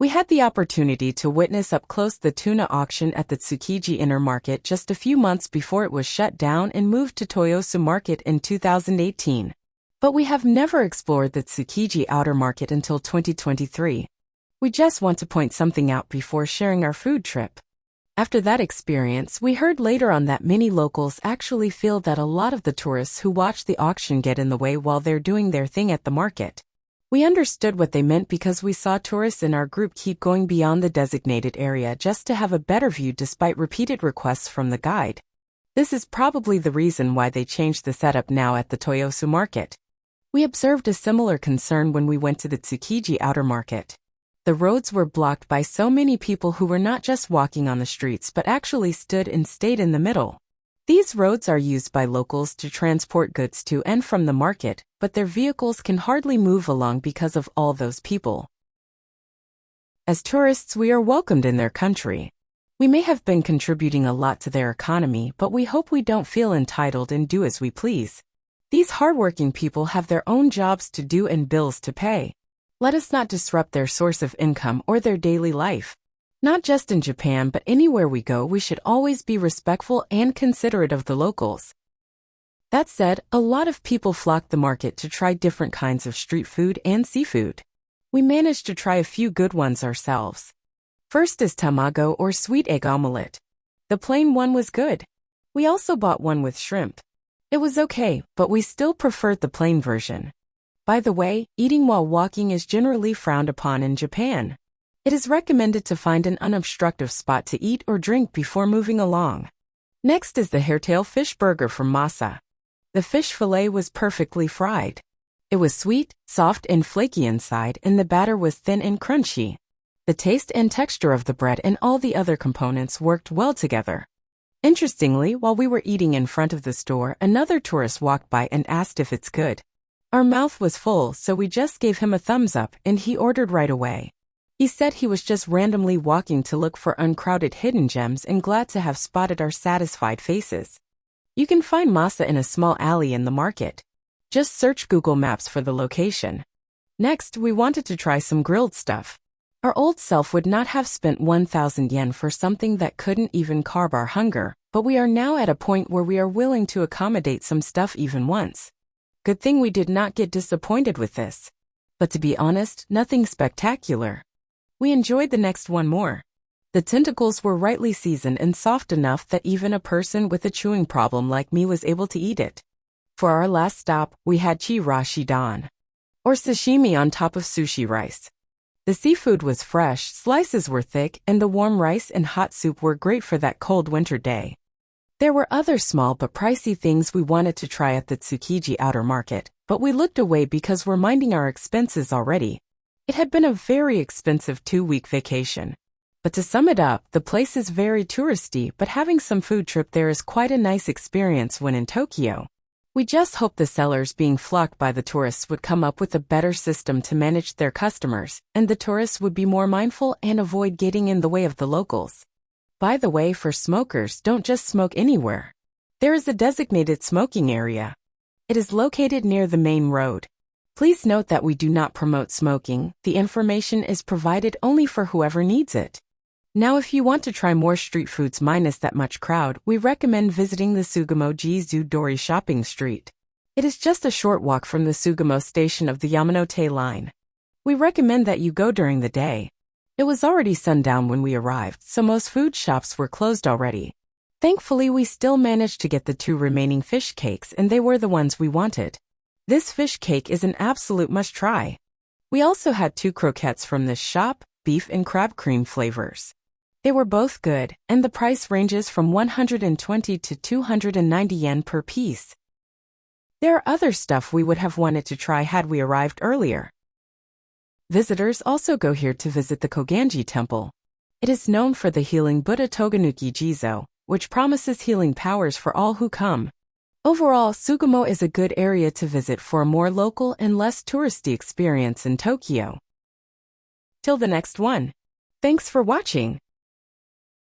We had the opportunity to witness up close the tuna auction at the Tsukiji Inner Market just a few months before it was shut down and moved to Toyosu Market in 2018. But we have never explored the Tsukiji Outer Market until 2023. We just want to point something out before sharing our food trip. After that experience, we heard later on that many locals actually feel that a lot of the tourists who watch the auction get in the way while they're doing their thing at the market. We understood what they meant because we saw tourists in our group keep going beyond the designated area just to have a better view despite repeated requests from the guide. This is probably the reason why they changed the setup now at the Toyosu Market. We observed a similar concern when we went to the Tsukiji Outer Market. The roads were blocked by so many people who were not just walking on the streets but actually stood and stayed in the middle. These roads are used by locals to transport goods to and from the market, but their vehicles can hardly move along because of all those people. As tourists, we are welcomed in their country. We may have been contributing a lot to their economy, but we hope we don't feel entitled and do as we please. These hardworking people have their own jobs to do and bills to pay. Let us not disrupt their source of income or their daily life. Not just in Japan, but anywhere we go, we should always be respectful and considerate of the locals. That said, a lot of people flock the market to try different kinds of street food and seafood. We managed to try a few good ones ourselves. First is tamago or sweet egg omelette. The plain one was good. We also bought one with shrimp. It was okay, but we still preferred the plain version. By the way, eating while walking is generally frowned upon in Japan. It is recommended to find an unobstructive spot to eat or drink before moving along. Next is the hairtail fish burger from Masa. The fish fillet was perfectly fried. It was sweet, soft and flaky inside, and the batter was thin and crunchy. The taste and texture of the bread and all the other components worked well together. Interestingly, while we were eating in front of the store, another tourist walked by and asked if it's good. Our mouth was full, so we just gave him a thumbs up and he ordered right away. He said he was just randomly walking to look for uncrowded hidden gems and glad to have spotted our satisfied faces. You can find Masa in a small alley in the market. Just search Google Maps for the location. Next, we wanted to try some grilled stuff. Our old self would not have spent 1,000 yen for something that couldn't even curb our hunger, but we are now at a point where we are willing to accommodate some stuff even once. Good thing we did not get disappointed with this. But to be honest, nothing spectacular. We enjoyed the next one more. The tentacles were rightly seasoned and soft enough that even a person with a chewing problem like me was able to eat it. For our last stop, we had chirashi dan, or sashimi on top of sushi rice. The seafood was fresh, slices were thick, and the warm rice and hot soup were great for that cold winter day. There were other small but pricey things we wanted to try at the Tsukiji Outer Market, but we looked away because we're minding our expenses already. It had been a very expensive 2-week vacation. But to sum it up, the place is very touristy, but having some food trip there is quite a nice experience when in Tokyo. We just hope the sellers being flocked by the tourists would come up with a better system to manage their customers, and the tourists would be more mindful and avoid getting in the way of the locals. By the way, for smokers, don't just smoke anywhere. There is a designated smoking area. It is located near the main road. Please note that we do not promote smoking. The information is provided only for whoever needs it. Now if you want to try more street foods minus that much crowd, we recommend visiting the Sugamo Jizo-dori shopping street. It is just a short walk from the Sugamo station of the Yamanote line. We recommend that you go during the day. It was already sundown when we arrived, so most food shops were closed already. Thankfully, we still managed to get the 2 remaining fish cakes, and they were the ones we wanted. This fish cake is an absolute must-try. We also had 2 croquettes from this shop, beef and crab cream flavors. They were both good, and the price ranges from 120 to 290 yen per piece. There are other stuff we would have wanted to try had we arrived earlier. Visitors also go here to visit the Koganji Temple. It is known for the healing Buddha Toganuki Jizo, which promises healing powers for all who come. Overall, Sugamo is a good area to visit for a more local and less touristy experience in Tokyo. Till the next one. Thanks for watching.